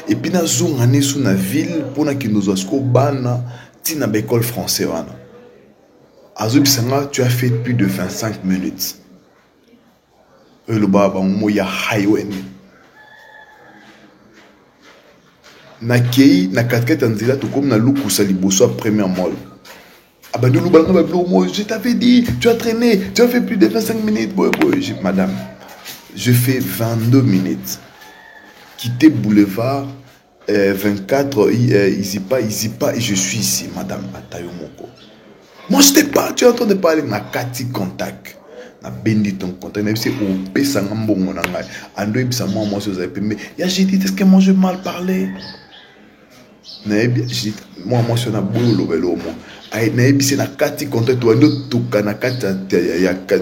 et puis na zongane sous na ville pour na kindozoasko bana tina l'école français wana azobisanga tu as fait plus de 25 minutes le baba mo ya highway na kei na katket nzela to comme na lukusa liboso à première mall abandi lubalanga ba mo je t'avais dit tu as traîné tu as fait plus de 25 minutes boy madame je fais 22 minutes quitter boulevard 24 Izipa et je suis ici madame Atayo Moko. Moi je t'ai pas, tu es en train de parler na kati contact na bendi ton contact na c'est au pesanga mbongo na ngai ando ebisa moi sur za mais ya j'ai dit est-ce que moi je mal parlé na j'ai moi sur na bolo belo mo ai na ebisa na kati contact to ando tuka na kati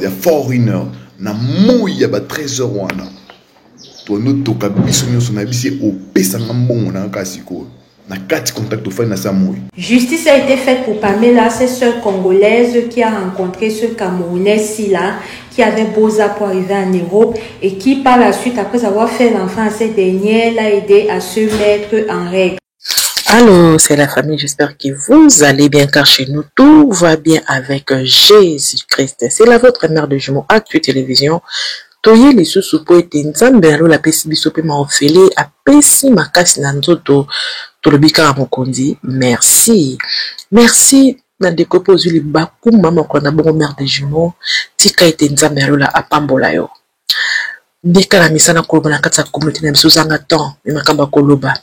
ya foreigner na moya ba 13h wana to ando tuka biso nyoso na bisi au pesanga mbongo na kasiko. Justice a été faite pour Pamela, cette sœur congolaise qui a rencontré ce Camerounais Sila, qui avait Boza pour arriver en Europe et qui par la suite, après avoir fait l'enfant à cette dernière, l'a aidé à se mettre en règle. Allô, c'est la famille, j'espère que vous allez bien car chez nous tout va bien avec Jésus-Christ. C'est la votre mère de jumeaux Actu Télévision. Toye les sous po ete nzambe alo la pesi biso pe ma ofele a pesi makasi na nzoto tolobika mokondi. Merci na décopo zuli baku mama ko na bongo mère de jumeaux tika ete nzambe alo la apambola yo ndeka la misana ko bona katsa communauté na biso zanga temps me makamba koloba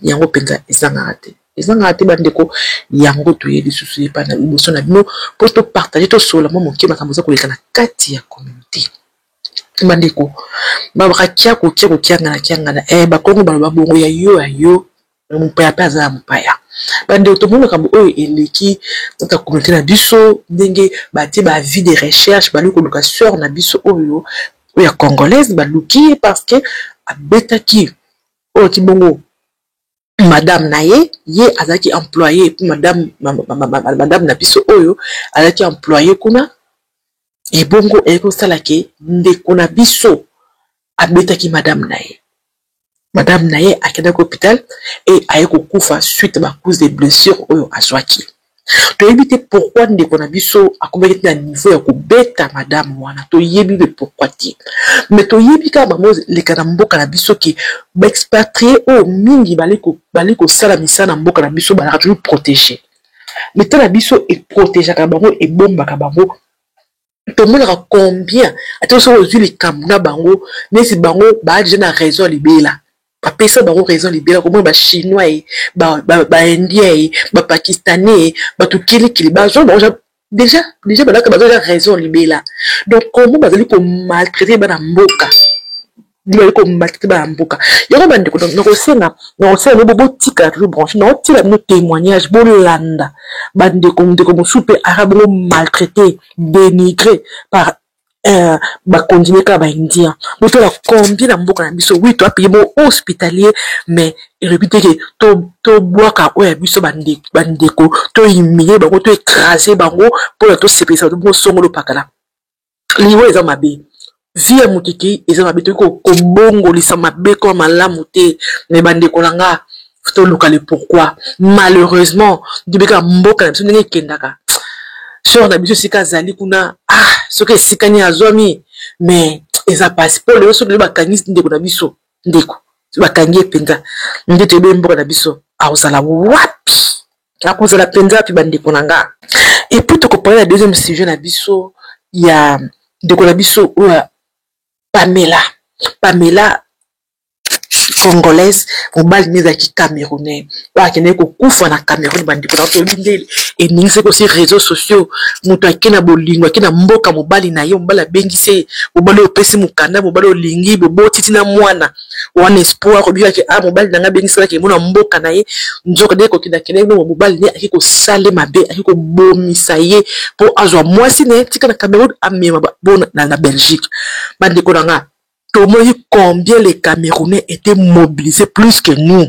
yango penza ezanga ate bandeko yango toye les sous pa na biso na bino pour to partager to sola mo moke makambo za koleka na kati ya communauté. Bandeko babaka kiako kiangana bakongo baloba bongo ya yo mpaya pe aza mpaya bandeko to mona kambo oyo eleki ta communauté na biso ndenge batie ba vie de recherche baluko location na biso oyo ya congolaise baluki parce que abetaki oyo kibongo madame na ye azaki employé pour madame na biso oyo azaki employé kuna. Et bongo eko salake ndeko na biso abetaki madame na ye akenda ko hôpital et ayeko kufa suite ba cause de blessures oyo azwaki. To yebite pourquoi ndeko na biso akomeki na niveau ya kobeta madame wana to yebi be pourquoi ti mais to yebi ka ba leka na mboka na biso ki ba expatrié o mingi baliko sala misana na mboka na biso ba toujours protéger mais to na biso e protéger ka bango e bomba ka bango. Tout le monde a combien attention aux huiles kamuna bango nesi bango ba déjà na raison libela ba pesa bango raison libela comme ba chinois ba indien ba pakistanais ba tukili ba déjà ba ka raison libela donc comment bazali ko maltraiter ba mboka dit ko maltraiter ba mboka yoko bande ko donc osenga bobo tika toujours branché non tira no témoignage bolanda bande ko mosupe arabe maltraité dénigré par ba continuer ka ba indien boto la combien na mboka na biso oui toi payer mon hospitalier mais répéter que to boaka o ya biso bande ko to humilier bango to écraser bango pour to sepesa to songolo pakala liwo eza mabe via mutiki eza mabe to ko bongo lisa mabe ko malamu te mais bande ko langa to lokale pourquoi malheureusement dibeka mboka na biso ndenge kendaka sur na biso sika zali kuna soki sikani azomi mais eza passeport le soki ba kangi ndeko na biso ndeko ba kangi penza ndete be mboka na biso aozala wapi akozala penza pi bandeko nanga. Et puis to ko parler la deuxième sujet na biso ya ndeko na biso Pamela congolaise mobali neza ki camerounais ba kene ko kufa na Cameroun bandiko na to bindele et ningise ko sur réseaux sociaux muto akena bolingo akena mboka mobali na ye mobala bengise mobali opesi mukanda mobali olingi bobo titina mwana wana espoir ko biwa ke mobali nanga bengisa ke mona mboka na ye nzoko de ko kidakene no mobali ne akiko sale mabe akiko bomisa ye pour azwa mwasi ne tika na Cameroun amema bona na Belgique bandiko nanga. Combien les Camerounais étaient mobilisés plus que nous.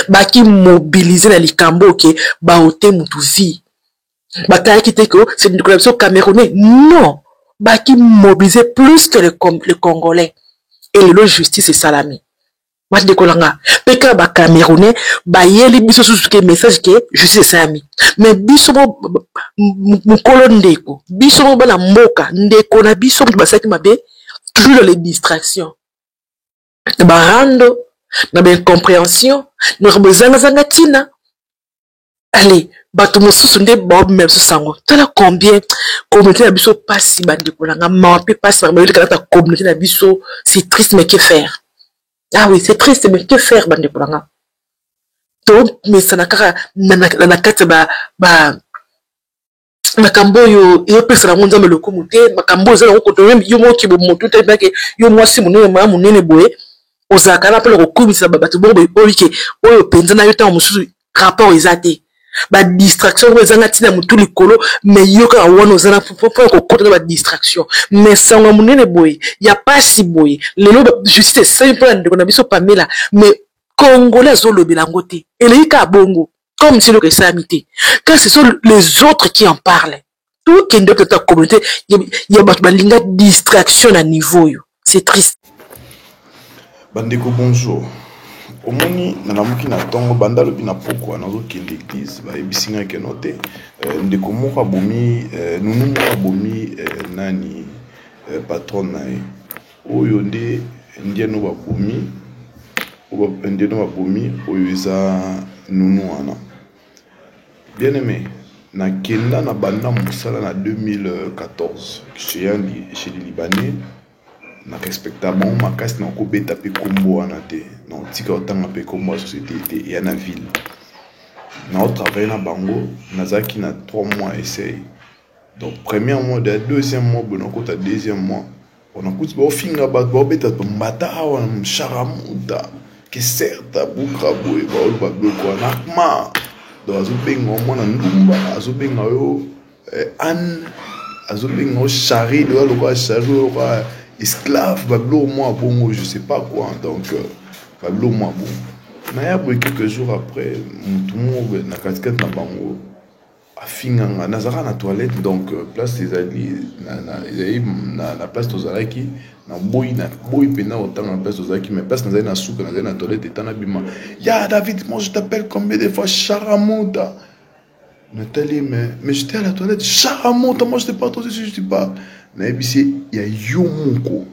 Baki mobilisés dans les Cambo que baote mutuvi. Baka qui était que c'est une corruption camerounais. Non. Baki mobilisés plus que les Congolais. Et le justice est salami. Mati de Kolanga. Peka ba Camerounais, ba yeli biso susuke message que je suis Sami. Mais biso mo kolondeko. Biso mo bana mboka. Ndeko na biso mo basaki mabe. Toujours les distractions. Ba rando. Na ba incompréhension. Na ba zanga tina. Allez. Bato mosusu nde bob même sango. Tala combien communauté na biso passe bande Kolanga. Ma pe passe par le canata communauté na biso. C'est triste mais que faire? Ah oui, c'est triste, mais que faire, bande Kolanga? Donc, mais ça n'a qu'à la carte, makambo yo pesa na ngonza meloko muté, makambo za na ko même yo mo ki bo moto te ba ke yo mo si munene ma munene boye, ozaka na pele ko kumisa bato bo oyi ke oyo penza na yo ta mususu rapport ezate. Ba distraction ko ezanga tina mutu likolo, mais yo ka wana ozana pour ko kota ba distraction. Mais sango munene boye, ya pas si boye. Lelo juste simple ndeko na biso Pamela, mais Congolais zo lobela ngote. Eleka bongo. Comme si le que ça amité. Car ce sont les autres qui en parlent. Tout qui est de ta communauté, il y a une distraction à niveau. C'est triste. Bandeko bonjour. Omoni na namuki na tongo bandalo bina poko na zo ki l'église ba ebisinga ke noté ndeko moko abomi nunu moko abomi nani patron na ye oyo nde ndieno babomi ndieno babomi oyo eza nunu wana. Bien aimé, na kenda na banda musala na 2014 chez les Libanais. Na respectable ma casse na ko beta pe kombo wana te non tika otanga pe kombo la société te ya na ville na travailler na bango nazaki na 3 mois essai donc premier mois de deuxième mois bon on deuxième mois on a coûté ba finga ba beta mbata wa msharamuta que certa bukrabo e ba bloko na ma do azubenga mwana ndumba azubenga yo an azubenga o chari do lo chari esclave, Bablo moi bon, je sais pas quoi, donc Bablo moi bon. Mais quelques jours après, tout le monde na casquette na bango a finanga nazara na toilette donc place des alliés na place aux alaki na boy pena autant na place aux alaki mais place na souka na toilette et na bima. Ya David, moi je t'appelle combien de fois Charamuta. Nathalie mais j'étais à la toilette Charamuta, moi je t'ai pas entendu si je dis pas. Il y a Yomoko.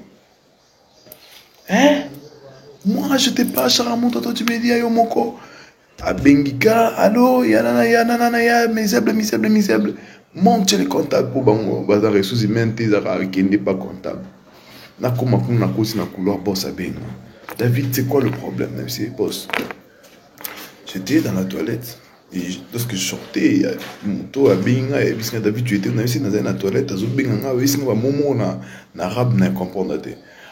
Hein? Moi, je n'étais pas à Charamuta, toi tu me dis à Yomoko. À Bengika, allô, ya, misable. Monte les comptables pour Bango. Bazar ressources humaines, tes arabes qui n'est pas comptable. Na kuma na kosi na couloir boss à Benga. David, c'est quoi le problème, même si boss? J'étais dans la toilette. Et lorsque je sortais, il y a une moto à Benga, et puis David, tu étais dans la toilette, à Benga, et puis momo na arabe n'a comprendre.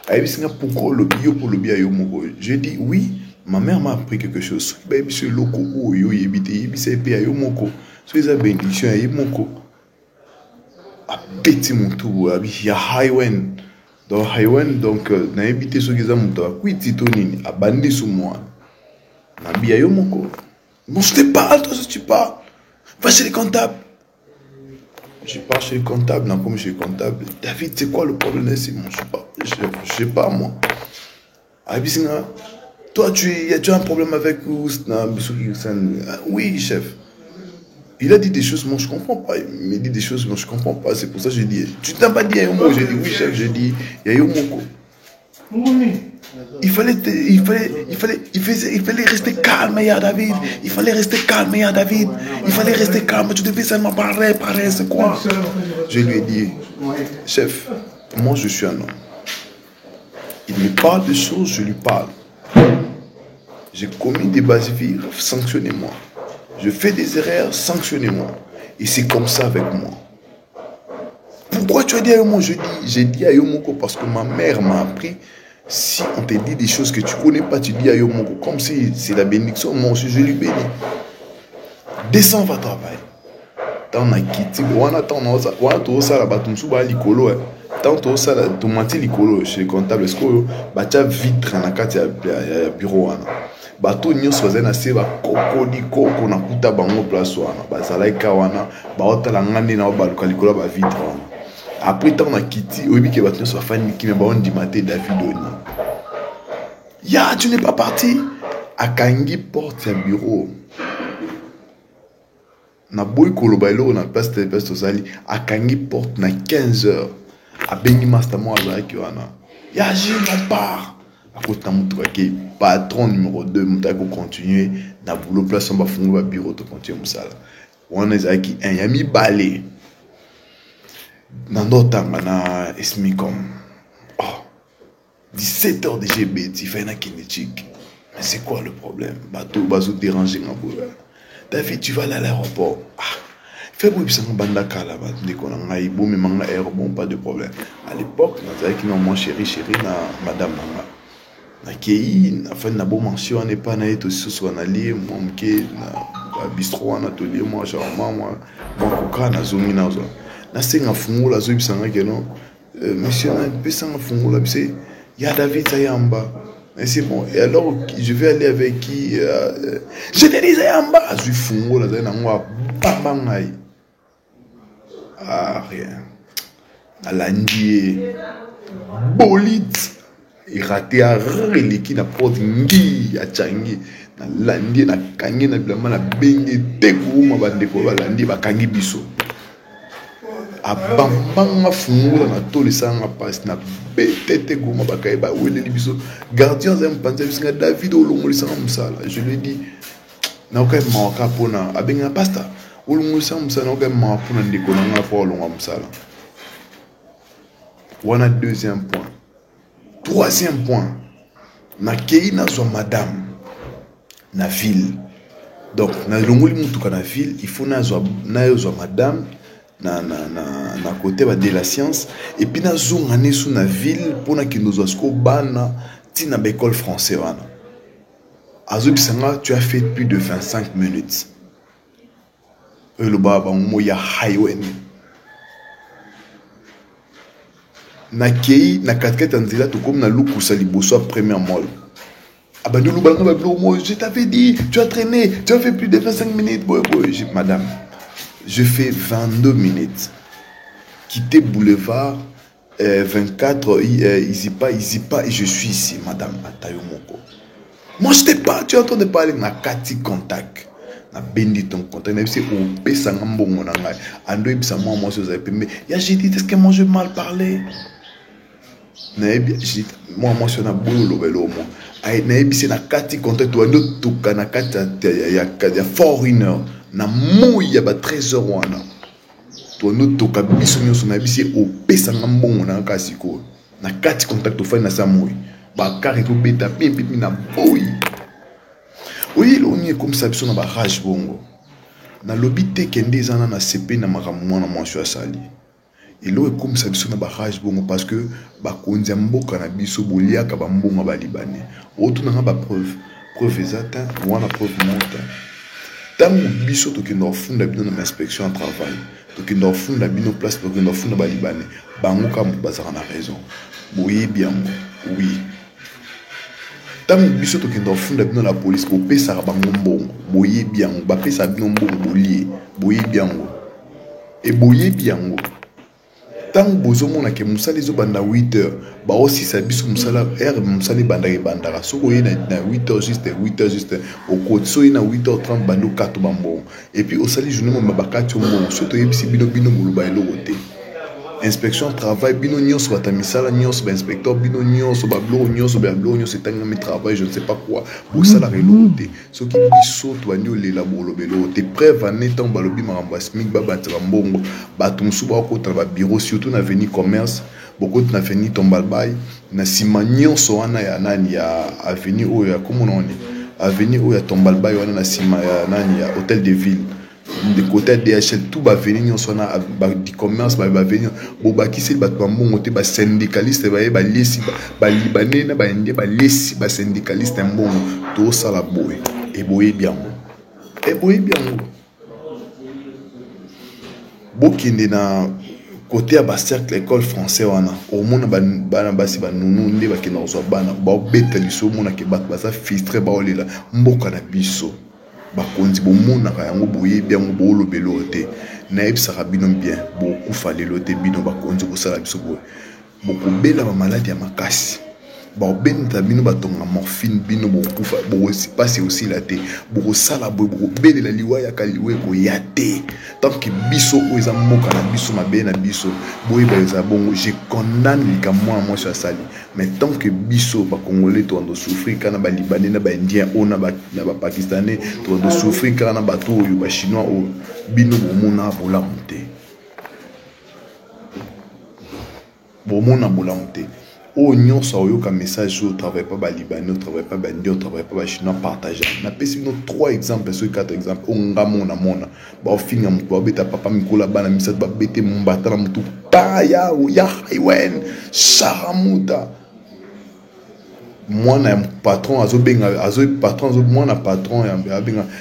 Et puis pourquoi le bio pour le bio yomogo? J'ai dit oui, ma mère m'a appris quelque chose. Et puis c'est loco où yo yebite, et puis c'est pays yomoko. So ils ont bénédiction à yomoko. A petit moto, il y a highwen. Dans highwen, donc na yebite so qu'ils ont moto, kwiti tonini, a bandi sous moi. Na bio yomoko. Non, je te parle, toi, si tu parles. Va chez les comptables. Je pars chez les comptables, non, comme chez les comptables. David, c'est quoi le problème ici? Je sais pas, moi. Toi, tu as un problème avec oui, chef. Il a dit des choses, moi, je comprends pas. Il me dit des choses, moi, je comprends pas. C'est pour ça que j'ai dit. Tu t'as pas dit à Yomo? J'ai dit oui, chef. J'ai dit, il y a Yomoko. Il fallait rester calme, ya David. Il fallait rester calme, ya David. Il fallait rester calme. Tu devais seulement parler, c'est quoi? Je lui ai dit, chef, moi je suis un homme. Il me parle de choses, je lui parle. J'ai commis des bas-vires, sanctionnez-moi. Je fais des erreurs, sanctionnez-moi. Et c'est comme ça avec moi. Pourquoi tu as dit à Yomo? J'ai dit à Yomoko parce que ma mère m'a appris. Si on te dit des choses que tu ne connais pas, tu dis à Yomoko, comme si c'est la bénédiction, moi aussi je lui bénis. Descends, va travailler. Tant on a quitté, on attend, on a tout ça, là-bas, tout ça, l'icolo. Tant tout ça, tout menti l'icolo chez les comptables, est-ce que tu as vitre dans la carte, il y a bureau. Bato nyos faisait na seba kokodiko kona kuta bango place wana bazalaika wana baota ngandi na baluka likolo ba vitre wana. Après tant on a quitté obi ke bato nyos fani ki me ba on dimate David Oni. Ya, tu n'es pas parti. A Kangi porte un bureau. Na boy kolobailo na place de place tosali. A Kangi porte na 15 heures. A Bengi Master moi avec wana. Ya, j'ai ma part. A côté na qui patron numéro 2 mutako continuer na boulot place on va fondre ba bureau to continuer musala. Wana ezaki un yami balé. Na ndotanga na esmicom. 17 heures de GB, tu fais une kinétique. Mais c'est quoi le problème? Bateau, bateau déranger ma boule. David, tu vas aller à l'aéroport. Fais-moi un bandaka là-bas. Dès qu'on a un bon, mais manga aéroport, pas de problème. À l'époque, on a dit que mon chéri, na madame manga. Na kei, na fin na bon mention, on n'est pas na eto sur un allié, moi, m'ké, na bistrot, na atelier, moi, charmant, moi, bon, coca, na zomi, na zo. Na c'est un fungo, la zo, bisanga, que non. Monsieur, on a un peu ça, un fungo, là, c'est. Il y a David Zayamba. Mais c'est bon. Et alors, je vais aller avec qui je te dis Zayamba. Je suis fou. Là, ah, rien. À l'Andier. Bolide. Il raté à reliki na porte ngi à Changi. Na l'Andier, na Kangi, na Blama, na Bengi, Tekou, ma bandeko, l'Andier, ba Kangi biso. A bambanga fungula na tolisanga passe na betete goma bakaye ba wele libiso gardien za mpanza bisinga David olongolisanga musala. Je lui dis na oka mawaka pona abenga pasta olongolisanga musala na oka mawaka pona ndeko na po olonga musala. Wana deuxième point. Troisième point, na kei na zo madame na ville. Donc na longoli mutuka na ville, il faut na zo madame na côté de la science et puis na zongane sous na ville pour na kindozasko bana tina l'école français wana azu bisanga tu as fait plus de 25 minutes le baba moya highway na kei na katket anzila to comme na lukusa liboso première mall abandou lubanga ba blo je t'avais dit tu as traîné tu as fait plus de 25 minutes boy madame. Je fais 22 minutes. Quitter boulevard 24, Izipa, et je suis ici, madame Atayomoko. Moi, je t'ai pas, tu es en train de parler na kati contact. Na bendi ton contact. Na c'est au pesangambo monanga. Ando ibisa moi sur ça. Mais j'ai dit, est-ce que moi je mal parlé? Na bien, j'ai dit, moi sur na bolo lobelo mo. Ay na ibisa na kati contact. Tu ando tuka na kati ya foreigner. Na moya ba 13 heures wana to no toka biso nyoso na bisi opesanga mbongo na kasiko na kati contact to fa na sa moyi ba kare to beta pipi na boy oui lo ni comme ça biso na ba rage bongo na lobité kende zana na CP na makamwa na mwaso asali elo comme ça biso na ba rage bongo parce que ba konza mboka na biso boliaka ba mbongo ba libanais oto na ba preuve exacte wana preuve monte. Tant que biso to ki no funda bino na inspection de travail to ki no funda bino place to ki no funda ba libanais bango ka bazaka na raison boye bien oui tant que biso to ki no funda bino la police ko pesa bango mbongo boye bien ba pesa bino mbongo bolie boye bien et boye bien tant que bozo mona ke musala zo banda 8 heures ba aussi sa biso musala r musala banda so ko na 8 heures juste au côté so na 8h30 bando 4 bambo et puis au sali journée mo bakati mo so to yebisi bino muluba elogote inspection travail bino nyonso batamisala nyonso ba inspecteur bino nyonso ba blo nyonso tanga mi travail je ne sais pas quoi pour ça la relogote so ki biso to anyo lela bolobelo te preuve en étant balobi maramba smik baba mbongo bato musuba ko travail bureau surtout na avenue commerce beaucoup na avenue Tombalbay na sima nyonso wana ya nani ya avenue o ya comment on dit avenue o ya Tombalbay wana na sima ya nani ya hôtel de ville de côté DHL tout va venir sur na du commerce va venir bo ba kisi ba mbongo te ba syndicaliste ba lesi ba libanais na ba indien ba lesi ba syndicaliste mbongo to sala boy et boy bien bokende na côté à cercle école français wana au monde bana basi ba nunu nde ba kena zo bana ba beta liso mona ke ba ça filtré ba olela mboka na biso ba konzi bo mona ka yango boye bien bo lobelo te na ebisa bino bien bo kufa lelo te bino ba konzi ko sala biso bo ko bela ba maladie ya makasi Bon, ben tabino batonga morphine bino bon kufa bon aussi passer aussi la té bon sala bon ben la liwa ya kaliwe ko yate tant que biso o eza moka na biso mabe na biso boy ba eza bon je condamne lika moi sur sali mais tant que biso ba congolais to ando souffrir kana ba libanais na ba indien ona ba pakistanais to ando souffrir kana ba to yo ba chinois o bino bomona bola monter bomona bola monter. Oh, non, ça a un message, on ne travaille pas les Libanais, on ne travaille pas les Indiens, on ne travaille pas les Chinois, partager. On a pris 3 exemples, 4 exemples. On a mon amona. Bah, au final, on va bêter papa, Mikola, Bana, Missa, va bêter mon bâtard, mon tout. Paya, ya, Iwen, Sharamuta. Moi, un patron, patron, moi, un patron,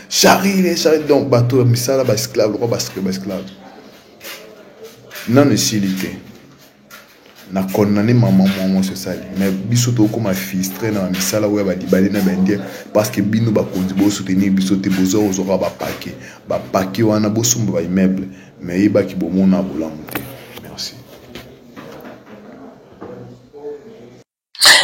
Charlie, donc, bateau, Missa, là, esclave, le roi, esclave. Non, necessité. Na condamné maman sur ça mais biso to comme filtré na misala ouais ba libale na bendie parce que bino ba kondi bo soutenir biso te bozo ozora ba paquet wana bo sumba ba immeuble mais yeba ki bo mona bolamute. Merci.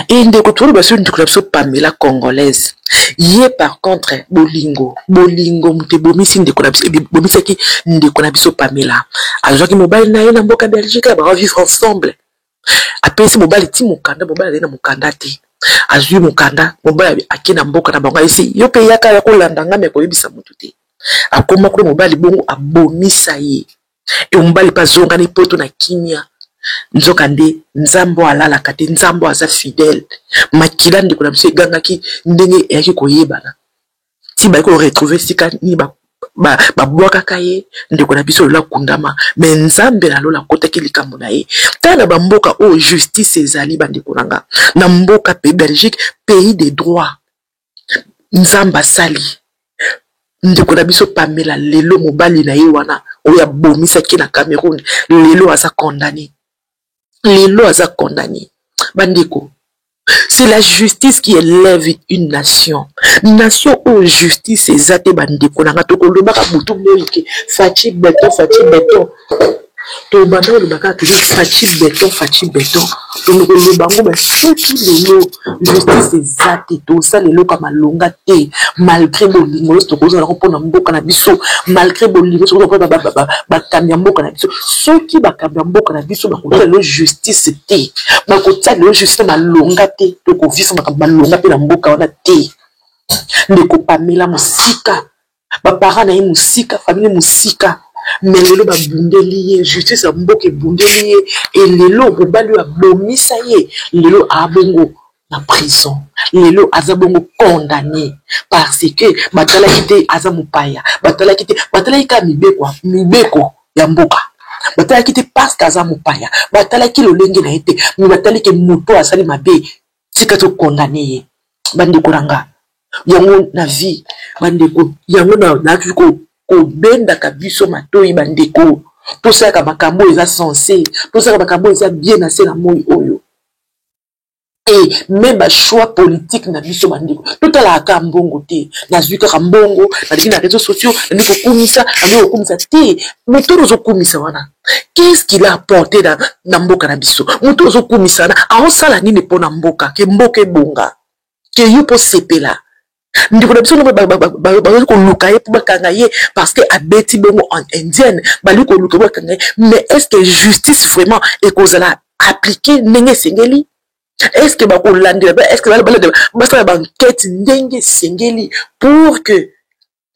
Et ndeko tout ba sur ndeko biso Pamela congolaise yé par contre bolingo mute bomisi ndeko na biso bomisi ki ndeko na biso Pamela azwa ki mobile na ye na mboka Belgique ba vivre ensemble. Après ce mobile ti mukanda mobile na mukanda te azui mukanda mobile akina mboka na bango isi yo pe yaka ya kolanda ngame ko yebisa mutu te akoma ko mobile bongo abomisa ye e mobile pa zonga ni poto na kimia nzoka nde nzambo alala kate nzambo aza fidèle makila ndeko na biso ganga ki ndenge yaki koyebana ti ba ko retrouver sika ni ba bwaka kaye ndeko na biso la kundama mais nzambe na lola kota ki likambo na ye tana ba mboka o justice ezali bandeko nanga na mboka pe Belgique pays des droits nzamba sali ndeko na biso Pamela lelo mobali na ye wana oya bomisa ki na Cameroun lelo aza condamné bandeko. C'est la justice qui élève une nation. Nation où justice est zate bandeko nanga to kolobaka butu moyike fachi beton. To bando le baka toujours fachi beton. To le bango ba soki lelo justice est zate to ça lelo kama longa te malgré bolingo to koza na kopona mboka na biso malgré bolingo to koza ba kambia mboka na biso soki ba kambia mboka na biso ba koza le justice te ba koza le justice na longa te to ko vivre makamba longa pe na mboka wana te ndeko Pamela musika ba parents na ye musika famille musika mais lelo ba bundeli justice a mboke bundeli et lelo mobali a bomisa ye lelo a bongo na prison lelo aza bongo condamné parce que batala kité aza mupaya batala ka mibeko ya mboka batala kité parce qu'aza mupaya batala ki lolenge na été mais batala ke moto asali mabe tika to condamné ye bandeko ranga yango na vie bandeko yango na tuko ko benda kabiso matoi bandeko to saka makambo eza censé to saka makambo eza bien assez na moi oyo et même ba choix politique na biso bandeko to tala ka mbongo te na zuka ka mbongo na dina réseaux sociaux na ko kumisa te moto zo kumisa wana qu'est-ce qu'il a apporté na mboka na biso moto zo kumisa na a sala nini pona mboka ke mboka bonga ke yupo sepela ndiko na biso no ba ko luka ye pour bakanga ye parce que abeti bongo en indienne bali ko luka bakanga mais est-ce que justice vraiment est kozala appliquer ndenge sengeli est-ce que ba ko landela est-ce que ba ba enquête ndenge sengeli pour que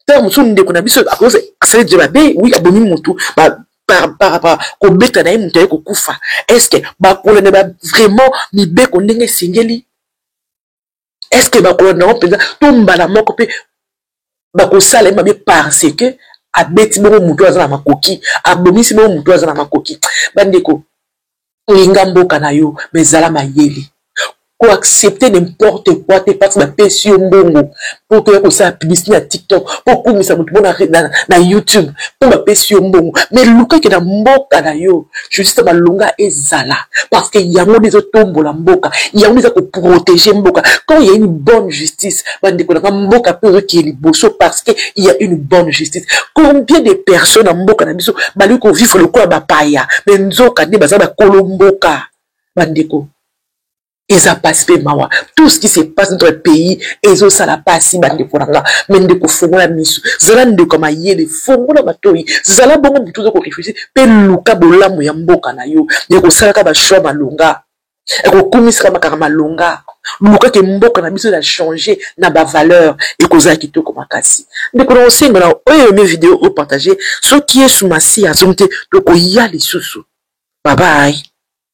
tant musu ndiko na biso à cause asali de babe oui abomi mutu par ko beta na mutu ko kufa est-ce que ba ko landela vraiment mi be ko ndenge sengeli. Est-ce que bakolona penza tombala moko pe bakosala mabe parce que abeti bongo mutu azana makoki abomisi bongo mutu azana makoki bandeko linga mboka na yo bezala mayeli ko accepter n'importe quoi te parce ba pesi mbongo pour que ça publicité na TikTok pour kumisa mutu na YouTube pour ba pesi mbongo mais luka ke na mboka na yo juste ba longa ezala parce que yango des tombo la mboka yango des ko protéger mboka quand il y a une bonne justice bandeko na mboka peut qui est liboso parce que il y a une bonne justice combien de personnes na mboka na biso bali ko vivre le quoi ba paya mais nzoka ne baza ba kolomboka bandeko. ils a passé mawa. Tout ce qui se passe dans notre pays, ils ont ça la passe, bande pour là, mais de kofongo la misu, zalan de comme aïe de fongo la matoi, zalan bon tout de ko réfléchir, pe luka bola muyamboka na yo, ne ko sala ba choix malonga, et ko komiska makara longa. Luka ke mboka na biso a changé na ba valeur et koza kitoko makasi. De ko onsenga na oyo mes vidéos au partager, ce qui est sous ma si azonte de ko ya les sous. Bye bye.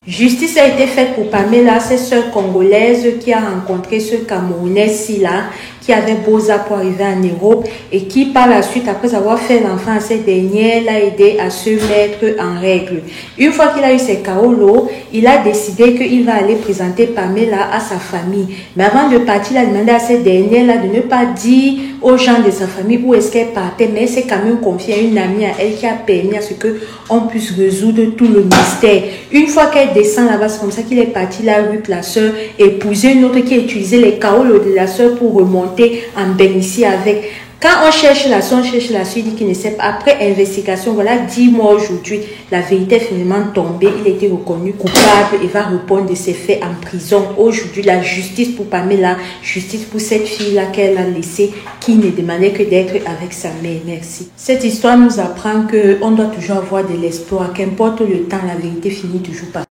Justice a été faite pour Pamela, cette sœur congolaise qui a rencontré ce Camerounais là qui avait Boza pour arriver en Europe et qui par la suite, après avoir fait l'enfant à cette dernière, l'a aidé à se mettre en règle. Une fois qu'il a eu ses kaolo, il a décidé qu'il va aller présenter Pamela à sa famille. Mais avant de partir, il a demandé à cette dernière-là de ne pas dire aux gens de sa famille où est-ce qu'elle partait, mais c'est quand même confié à une amie à elle qui a permis à ce qu'on puisse résoudre tout le mystère. Une fois qu'elle descend là-bas, c'est comme ça qu'il est parti là avec la soeur, épouser une autre qui a utilisé les kaolo de la soeur pour remonter en bénéficier avec. Quand on cherche la soeur, il dit qu'il ne sait pas. Après investigation, voilà, 10 mois aujourd'hui, la vérité est finalement tombée. Il a été reconnu coupable et va répondre de ses faits en prison. Aujourd'hui, la justice pour Pamela, justice pour cette fille-là qu'elle a laissée, qui ne demandait que d'être avec sa mère. Merci. Cette histoire nous apprend qu'on doit toujours avoir de l'espoir, qu'importe le temps, la vérité finit toujours par